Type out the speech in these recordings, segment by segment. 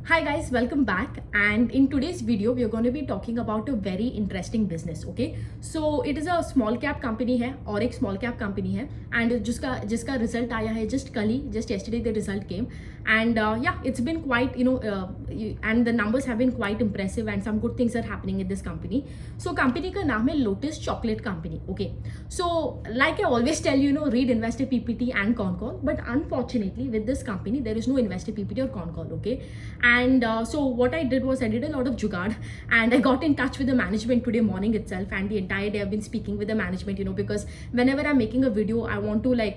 Hi guys, welcome back. And in today's video, we are going to be talking about a very interesting business. Okay, so it is a small cap company है और एक small cap company है and जिसका result आया है just कल ही, just yesterday the result came and yeah, it's been quite and the numbers have been quite impressive and some good things are happening in this company. So company का नाम है Lotus Chocolate Company. Okay, so like I always tell you, read investor PPT and con call, but unfortunately with this company there is no investor PPT or con call. Okay, and so what I did was I did a lot of jugaad and I got in touch with the management today morning itself, and the entire day I've been speaking with the management, because whenever I'm making a video I want to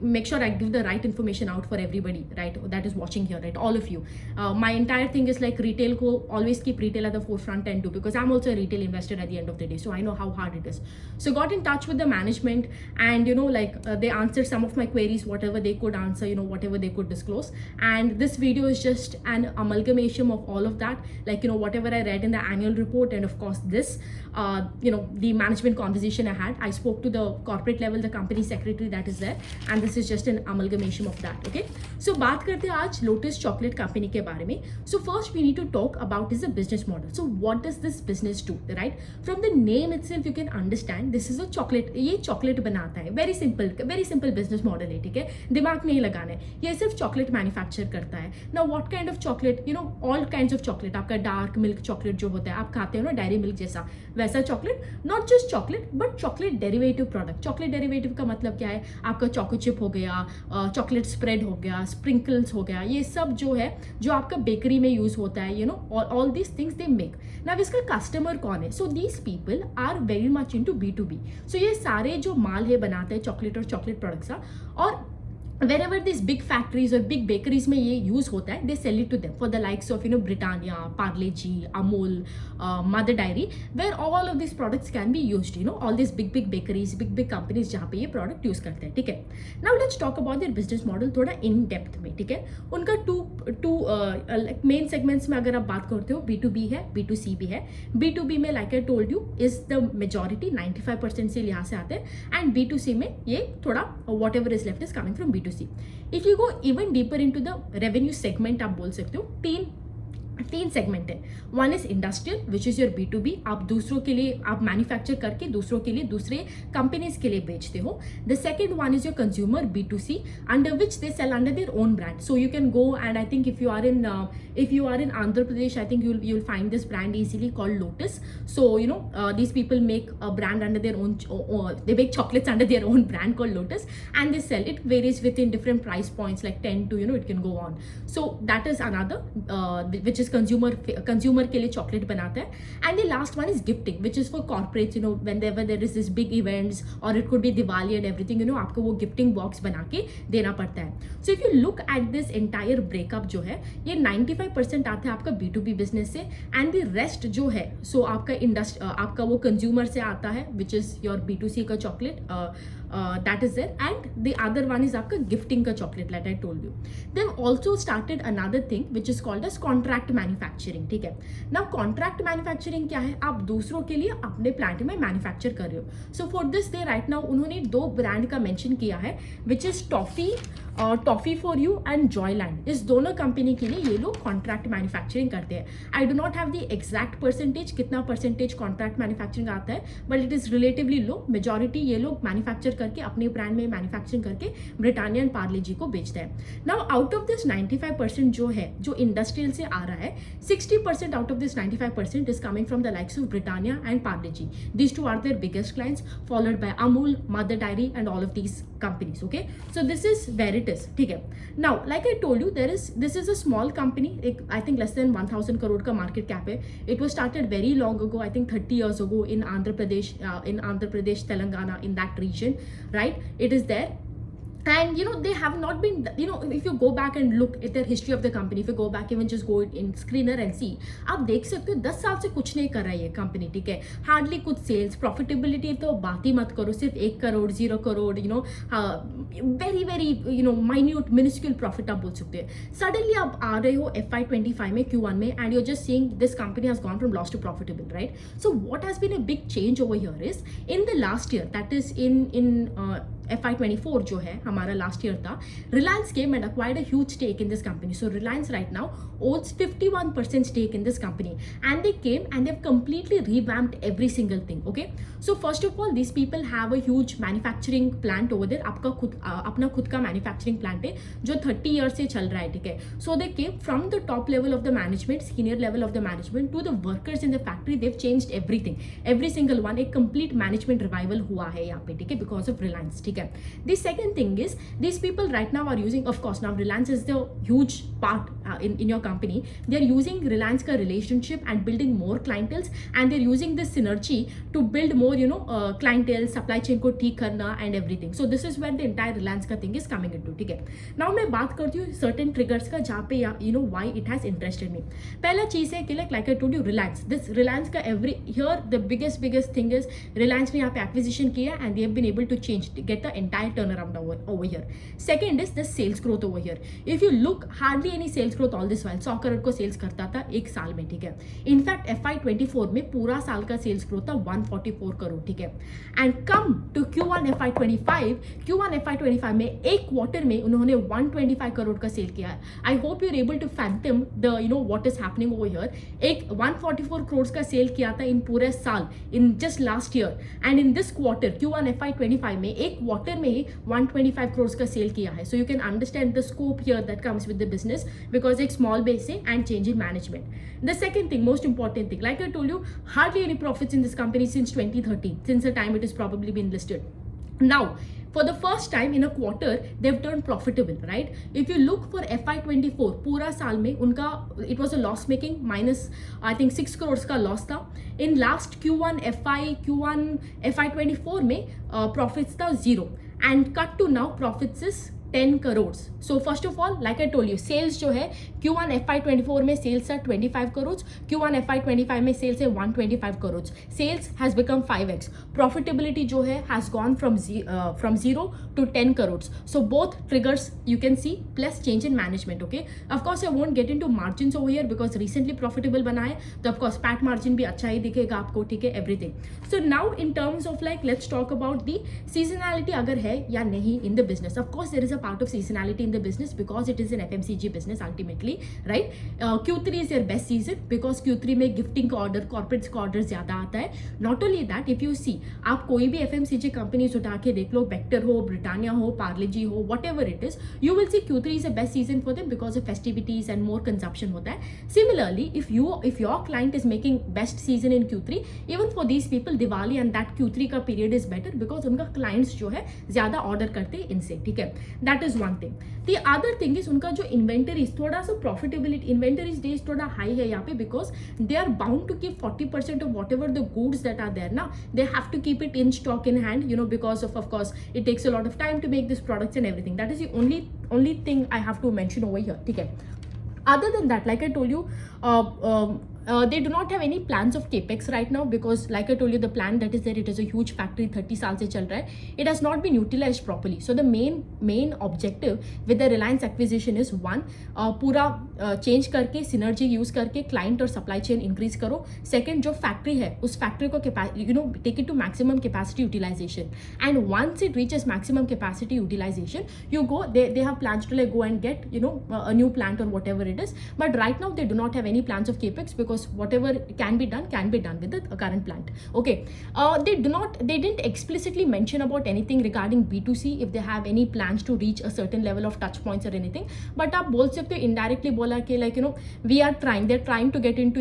make sure I give the right information out for everybody, right, that is watching here, right, all of you. My entire thing is like retail ko always keep retail at the forefront and do, because I'm also a retail investor at the end of the day, so I know how hard it is. So got in touch with the management and they answered some of my queries, whatever they could answer, whatever they could disclose. And this video is just an amalgamation of all of that, whatever I read in the annual report, and of course this the management conversation I had. I spoke to the corporate level, the company secretary that is there, and this is just an amalgamation of that. Okay, so बात करते हैं आज lotus chocolate company के बारे में. So first we need to talk about is the business model. So what does this business do, right? From the name itself you can understand this is a chocolate. ये chocolate बनाता है. very simple business model है, ठीक है, दिमाग नहीं लगाना है. ये सिर्फ चॉकलेट मैन्युफैक्चर करता है. Now what kind of chocolate, all kinds of chocolate. आपका डार्क मिल्क चॉकलेट जो होता है आप खाते हो ना, डायरी मिल्क जैसा, वैसा chocolate. Not just chocolate but chocolate derivative product. Chocolate derivative का मतलब क्या है? आपका चॉको चिप हो गया, चॉकलेट स्प्रेड हो गया, स्प्रिंकल्स हो गया, ये सब जो है जो आपका बेकरी में यूज होता है, all these things they make. Now इसका कस्टमर कौन है? So these people are very much into B2B. सो ये सारे जो माल है बनाते हैं चॉकलेट और चॉकलेट प्रोडक्ट्स का, और wherever these big factories or big bakeries में ये use होता है, they sell it to them for the likes of Britannia, Parle G, Amul, Mother Dairy, where all of these products can be used. All these big bakeries, big companies जहाँ पे ये product use करते हैं, ठीक है. Now let's talk about their business model थोड़ा in depth में, ठीक है. उनका two main segments में अगर आप बात करते हो, B2B है, B2C भी है. B2B में like I told you is the majority, 95% से यहाँ से आते हैं, and B2C में ये थोड़ा whatever is left is coming from B2C. If you go even deeper into the revenue segment, आप बोल सकते हो तीन सेगमेंट है. One is industrial which is your B2B. आप दूसरों के लिए आप मैन्युफैक्चर करके दूसरों के लिए दूसरे कंपनीज के लिए बेचते हो. The second one is your consumer B2C, under which they sell under their own brand. So you can go and I think if you are in Andhra Pradesh, I think you'll find this brand easily called Lotus. So these people make a brand under their own, they make chocolates under their own brand called Lotus, and they sell it. Varies within different price points like 10 to it can go on. So that is another which is consumer के लिए chocolate बनाता है. And the last one is gifting which is for corporates. whenever there is this big events or it could be Diwali and everything, आपको वो gifting box बना के देना पड़ता है. So if you look at this entire breakup जो है, ये 95% आता है आपका B2B बिजनेस से, एंड द रेस्ट जो है सो आपका वो कंज्यूमर से आता है विच इज योर B2C का chocolate, that is there, and the other one is आपका गिफ्टिंग का chocolate like I told you. They've also started another thing which is called as contract manufacturing, ठीक है. Now contract manufacturing क्या है? आप दूसरों के लिए अपने प्लांट में मैन्युफैक्चर कर रहे हो. So for this day right now उन्होंने दो ब्रांड का मेंशन किया है which is toffee for you and Joyland. इस दोनों कंपनी के लिए ये लोग कॉन्ट्रैक्ट मैन्युफैक्चरिंग करते हैं. I do not have the exact percentage, कितना परसेंटेज कॉन्ट्रैक्ट मैन्युफैक्चरिंग आता है, but it is relatively low. Majority ये लोग मैन्युफैक्चर करके अपने ब्रांड में मैन्युफैक्चरिंग करके ब्रिटानिया एंड पार्ले जी को बेचते हैं. नाउ आउट ऑफ दिस 95% जो है जो इंडस्ट्रियल से आ रहा है, 60% out of this 95% is coming from the likes of Britannia and Parle G. These two are their biggest clients, followed by Amul, Mother Dairy and all of these companies. Okay, so this is where it is, ठीक है. Now like I told you, this is a small company. I think less than 1000 crore का market cap है. It was started very long ago, I think 30 years ago in Andhra Pradesh, Telangana, in that region, right? It is there. And they have not been, if you go back and look at the history of the company, if you go back, even just go in screener and see, आप देख सकते हो 10 साल से कुछ नहीं कर रहा है ये कंपनी, ठीक है. हार्डली कुछ सेल्स, प्रॉफिटेबिलिटी तो बात ही मत करो, सिर्फ 1 crore 0 crore, very minute minuscule profit आप बोल सकते हैं. सडनली आप आ रहे हो FY25 में Q1 में, and you're just seeing this company has gone from loss to profitable, right. So what has been a big change over here is in the last year, that is in FY24 जो है हमारा last year था, Reliance came and acquired a huge stake in this company. So Reliance right now owns 51% stake in this company, and they came and they've completely revamped every single thing. Okay, so first of all, these people have a huge manufacturing plant over there. आपका अपना खुद का manufacturing plant है जो 30 years से चल रहा है, ठीक है. So they came from the top level of the management, senior level of the management, to the workers in the factory. They've changed everything, every single one. एक complete management revival हुआ है यहाँ पे, ठीक है, because of Reliance, ठीक है. The second thing is these people right now are using, of course, now Reliance is the huge part in your company. They are using Reliance का relationship and building more clienteles, and they're using this synergy to build more, clientele, supply chain को ठीक करना and everything. So this is where the entire Reliance का thing is coming into, ठीक है. Now मैं बात करती हूँ certain triggers का जहाँ पे why it has interested me. पहला चीज़ है कि like I told you, Reliance का here the biggest thing is Reliance ने यहाँ पे acquisition किया and they have been able to get the entire turnaround over here. Second is the sales growth over here. If you look, hardly any sales growth all this while. 100 crore को sales करता था एक साल में, ठीक है. In fact FY24 में पूरा साल का सेल्स ग्रोथ था 144 करोड़, ठीक है. And come to Q1 FY25 में एक क्वार्टर में उन्होंने 125 करोड़ का सेल किया है. I hope you are able to phantom the what is happening over here. एक 144 करोड़ का सेल किया था इन पूरे साल, in just last year, and in this quarter Q1 FY25 में एक क्वार्टर में ही 125 करोड़ का सेल किया है. सो you can understand the scope here that comes with the business, because एक स्मॉल बेस से and change in management. The second thing, most important thing, like I told you, hardly any profits in this company since 2013, since the time it has probably been listed. Now, for the first time in a quarter, they've turned profitable, right? If you look for FY24, पूरा साल में उनका it was a loss making, minus I think 6 crores का loss था. In last Q1 FY24 में profits था 0, and cut to now profits is 10 crores. So first of all, like I told you, sales जो है Q1 FY24 में sales are 25 crores, Q1 FY25 में sales है 125 crores. Sales has become 5x. Profitability जो है has gone from 0 to 10 crores. So both triggers you can see, plus change in management. Okay, of course I won't get into margins over here because recently profitable बना है, तो of course PAT margin भी अच्छा ही दिखेगा आपको, ठीक है, everything. So now in terms of like let's talk about the seasonality अगर है या नहीं in the business. Of course there is a part of seasonality in the business because it is an FMCG business ultimately, right? Q3 is your best season because Q3 में gifting का order, corporates का order ज़्यादा आता है. Not only that, if you see, आप कोई भी FMCG companies उठा के देख लो, बेक्टर हो, ब्रिटानिया हो, पार्लेजी हो, what ever it is, you will see Q3 is the best season for them because of festivities and more consumption होता है. Similarly if your client is making best season in Q3, even for these people Diwali and that Q3 का period is better because उनका clients जो है ज़्यादा order करते हैं इनसे, ठीक है. That is one thing. The other thing is उनका जो इन्वेंटरीज थोड़ा सा प्रॉफिटेबिलिटी, इन्वेंटरीज डेज थोड़ा हाई है यहाँ पे because they are bound to keep 40% of whatever the goods that are there ना, they have to keep it in stock in hand, because of course it takes a lot of time to make this products and everything. That is the only thing I have to mention over here, ठीक है. Other than that, like I told you, they do not have any plans of capex right now because like I told you, the plan that is there, it is a huge factory, 30 साल से चल रहा है. It has not been utilized properly. So the main objective with the Reliance acquisition is one, पूरा change करके synergy use करके client और supply chain increase करो. Second, जो factory है उस factory को take it to maximum capacity utilization, and once it reaches maximum capacity utilization, you go, they have plans to like go and get a new plant or whatever it is. But right now they do not have any plans of capex because whatever can be done with the current plant. Okay, they didn't explicitly mention about anything regarding B2C, if they have any plans to reach a certain level of touch points or anything. But आप बोल सकते हो indirectly बोला कि like they're trying to get into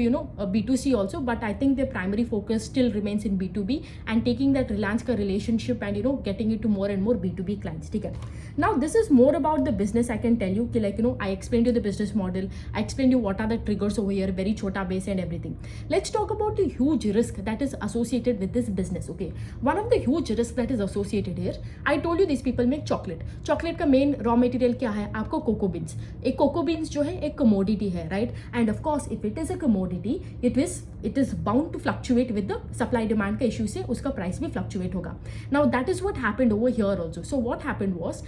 B2C also, but I think their primary focus still remains in B2B and taking that Reliance का relationship and getting it to more and more B2B clients, ठीक है. Now this is more about the business. I can tell you कि like I explained you the business model, I explained you what are the triggers over here, very छोटा base and everything. Let's talk about the huge risk that is associated with this business. Okay, one of the huge risks that is associated here, I told you these people make chocolate का main raw material क्या है आपको, cocoa beans. एक cocoa beans जो है एक commodity है, right? And of course if it is a commodity, it is bound to fluctuate with the supply demand का issue से उसका price भी fluctuate होगा. Now that is what happened over here also. So what happened was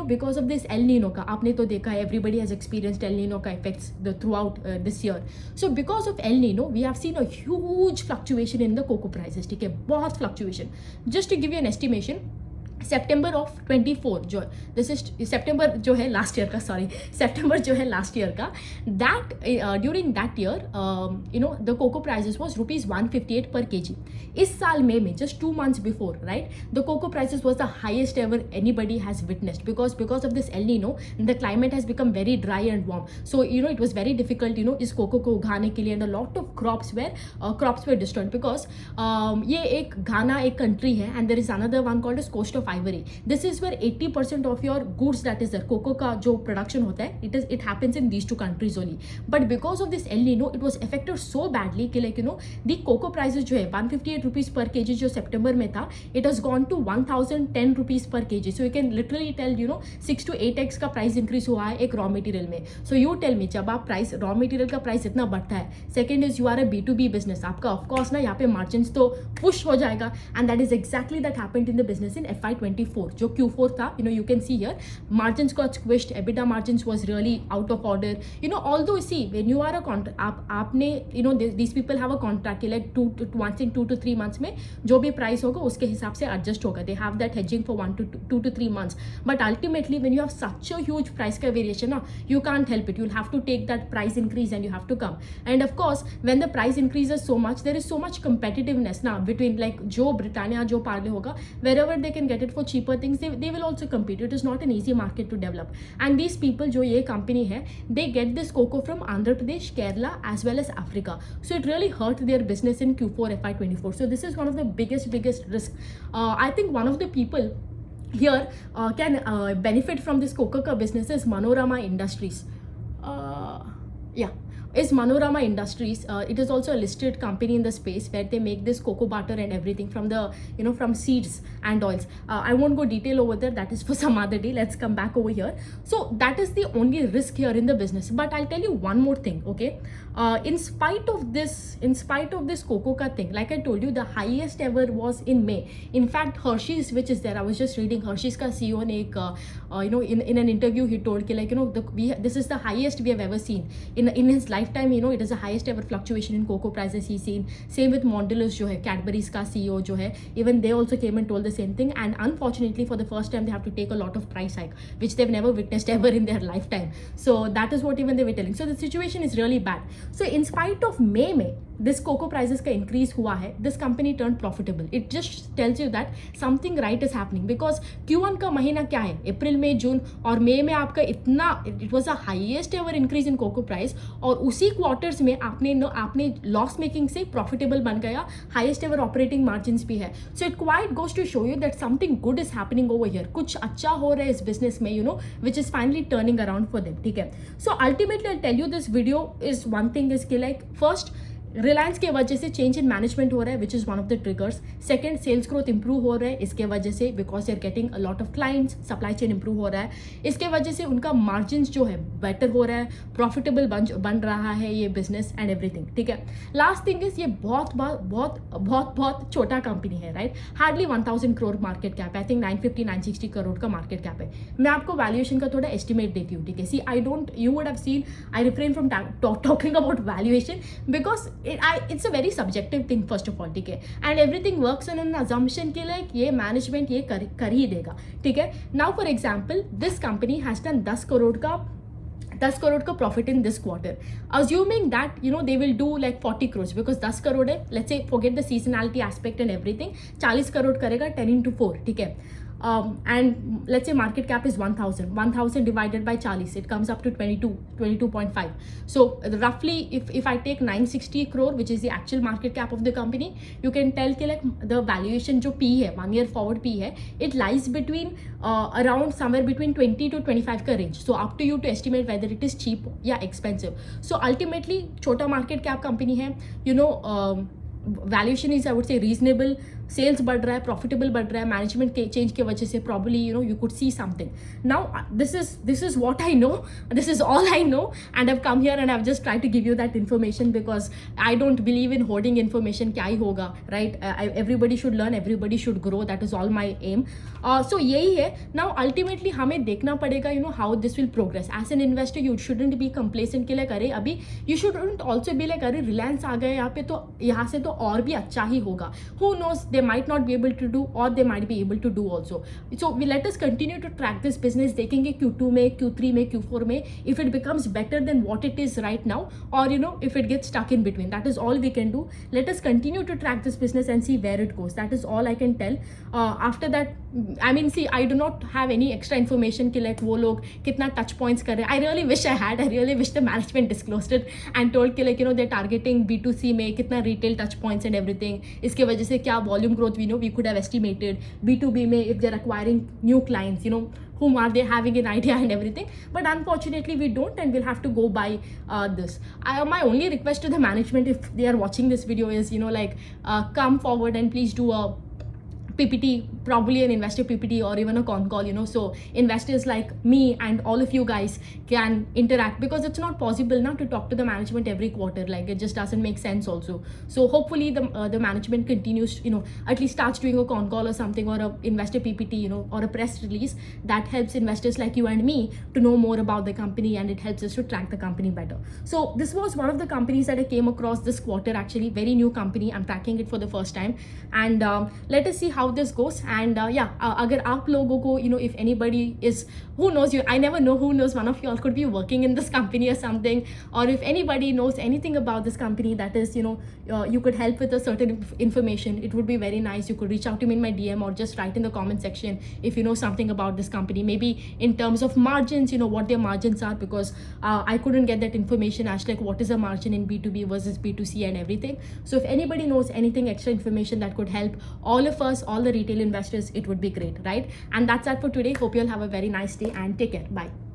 because of this El Nino का, आपने तो देखा है, everybody has experienced El Nino का effects throughout this year. So because of El Nino, we have seen a huge fluctuation in the cocoa prices, ठीक है, बहुत fluctuation. Just to give you an estimation, September of 24 जो this is September जो है last year का, sorry September जो है last year का, that during that year the cocoa prices was ₹158 पर केजी. इस साल में just 2 months before, right, the cocoa prices was the highest ever anybody has witnessed because of this El Nino the climate has become very dry and warm. So it was very difficult इस cocoa को उगाने के लिए, and a lot of crops were destroyed because ये एक Ghana एक country है, and there is another one called as coast of Ivory. This is where 80% of your goods that is there, cocoa का जो प्रोडक्शन होता है, it happens in these two countries only. But because of this El Nino, it was affected so badly कि like the cocoa prices जो है 158 rupees per kg जो सितंबर में था, it has gone to 1010 rupees per kg. So you can literally tell 6 to 8x का price increase हुआ है एक रॉ मटेरियल में. So you tell me, जब आप प्राइस रॉ मटेरियल का प्राइस इतना बढ़ता है, second is you are a B2B business, आपका ऑफकोर्स ना यहाँ पे मार्जिन तो पुश हो जाएगा, and that is exactly that happened in the business in FY24 जो Q4 था. you can see here margins got squished, EBITDA margins was really out of order. Although see, when you are a contract, आपने these people have a contract like 2 to 3 months में जो भी price होगा उसके हिसाब से adjust होगा. they have that hedging for 2 to 3 months. But ultimately when you have such a huge price का variation, you can't help it, you'll have to take that price increase and you have to come. And of course when the price increases so much, there is so much competitiveness now between like जो Britannia जो पार्ले होगा, wherever they can get it for cheaper things, they will also compete. It is not an easy market to develop. And these people जो ये company है, they get this cocoa from Andhra Pradesh, Kerala as well as Africa. So it really hurt their business in Q4 FY24. So this is one of the biggest risk. I think one of the people here can benefit from this cocoa business is Manorama Industries. Is Manorama Industries. It is also a listed company in the space where they make this cocoa butter and everything from the from seeds and oils. I won't go detail over there, that is for some other day. Let's come back over here. So that is the only risk here in the business. But I'll tell you one more thing, okay? In spite of this cocoa ka thing, like I told you, the highest ever was in May. In fact, Hershey's, which is there, I was just reading Hershey's ka CEO ne in an interview he told ki like this is the highest we have ever seen in his lifetime. It is the highest ever fluctuation in cocoa prices he's seen. Same with Mondelez जो है, Cadbury's का CEO जो है, even they also came and told the same thing. And unfortunately for the first time they have to take a lot of price hike, which they've never witnessed ever in their lifetime. So that is what even they were telling. So the situation is really bad. So in spite of May में this cocoa prices का increase हुआ है, this company turned profitable. It just tells you that something right is happening, because Q1 का महीना क्या है, अप्रैल में जून और मई में आपका इतना, it was the highest ever increase in cocoa price, और उसी क्वार्टर्स में आपने लॉस मेकिंग से प्रॉफिटेबल बन गया, हाईएस्ट एवर ऑपरेटिंग मार्जिन्स भी है. So it quite goes to show you that something good is happening over here. कुछ अच्छा हो रहा है इस बिजनेस में, which is finally turning around for them. ठीक है, so ultimately I tell you this video is one thing is कि लाइक फर्स्ट रिलायंस के वजह से चेंज इन मैनेजमेंट हो रहा है, which is one of the triggers. Second, sales growth improve हो रहा है इसके वजह से, because they are getting a lot of clients, supply chain improve हो रहा है, इसके वजह से उनका मार्जिन्स जो है बेटर हो रहा है, प्रॉफिटेबल बन रहा है ये बिजनेस एंड एवरीथिंग. ठीक है, लास्ट थिंग इज ये बहुत छोटा कंपनी है, right. Hardly 1000 crore market cap है, आई थिंक 950-960 करोड़ का मार्केट कैप है. मैं आपको वैल्यूएशन का थोड़ा एस्टिमेट देती हूँ. ठीक है, see you would have seen, I refrain from talking about valuation because it's a very subjective thing first of all. ठीक है, and everything works on an assumption कि like ये management ये कर ही देगा. ठीक है, now for example this company has done 10 crore का profit in this quarter, assuming that they will do like 40 crores because 10 crore है, let's say forget the seasonality aspect and everything, 40 crore करेगा 10 into 4. ठीक है, and let's say market cap is 1000 divided by 40, it comes up to 22.5. So roughly if I take 960 crore which is the actual market cap of the company, you can tell कि like the valuation जो P है, 1 year forward P है, it lies between around somewhere between 20 to 25 का range. So up to you to estimate whether it is cheap या expensive. So ultimately छोटा market cap company है, valuation is I would say reasonable, sales बढ़ रहा है, profitable बढ़ रहा है, मैनेजमेंट के चेंज की वजह से probably you could see something. Now this is what I know, this is all I know, and I come here and I just try to give you that information because I don't believe in hoarding information. क्या ही होगा, right. Everybody should learn, everybody should grow, that is all my aim. So यही है. Now ultimately हमें देखना पड़ेगा how this will progress. As an investor you shouldn't be complacent के लिए करे अभी, you shouldn't also be like अरे रिलायंस आ गए यहाँ पे तो यहाँ से तो और भी अच्छा ही होगा. Who knows, they might not be able to do, or they might be able to do also. So we let us continue to track this business, देखेंगे Q2 में, Q3 में, Q4 में, if it becomes better than what it is right now, or if it gets stuck in between. That is all we can do. Let us continue to track this business and see where it goes. That is all I can tell. After that, I mean, see, I do not have any extra information कि like वो लोग कितना touch points कर रहे हैं. I really wish I had. I really wish the management disclosed it and told कि like they're targeting B2C में कितना retail touch points and everything. इसके वजह से क्या volume growth we could have estimated. B2B में if they're acquiring new clients, whom are they, having an idea and everything. But unfortunately we don't, and we'll have to go by this. My only request to the management, if they are watching this video, is come forward and please do a PPT, probably an investor PPT or even a con call, so investors like me and all of you guys can interact, because it's not possible now to talk to the management every quarter. Like, it just doesn't make sense also. So hopefully the management continues, at least starts doing a con call or something, or a investor PPT, or a press release that helps investors like you and me to know more about the company, and it helps us to track the company better. So this was one of the companies that I came across this quarter, actually very new company. I'm tracking it for the first time, and let us see how this goes. And अगर आप लोगों को if anybody is, who knows, I never know, who knows, one of you all could be working in this company or something, or if anybody knows anything about this company that is you could help with a certain information, it would be very nice. You could reach out to me in my DM, or just write in the comment section if you know something about this company, maybe in terms of margins, what their margins are, because I couldn't get that information as like what is a margin in B2B versus B2C and everything. So if anybody knows anything extra information that could help all of us, all the retail investors, it would be great, right? And that's that for today. Hope you all have a very nice day, and take care. Bye.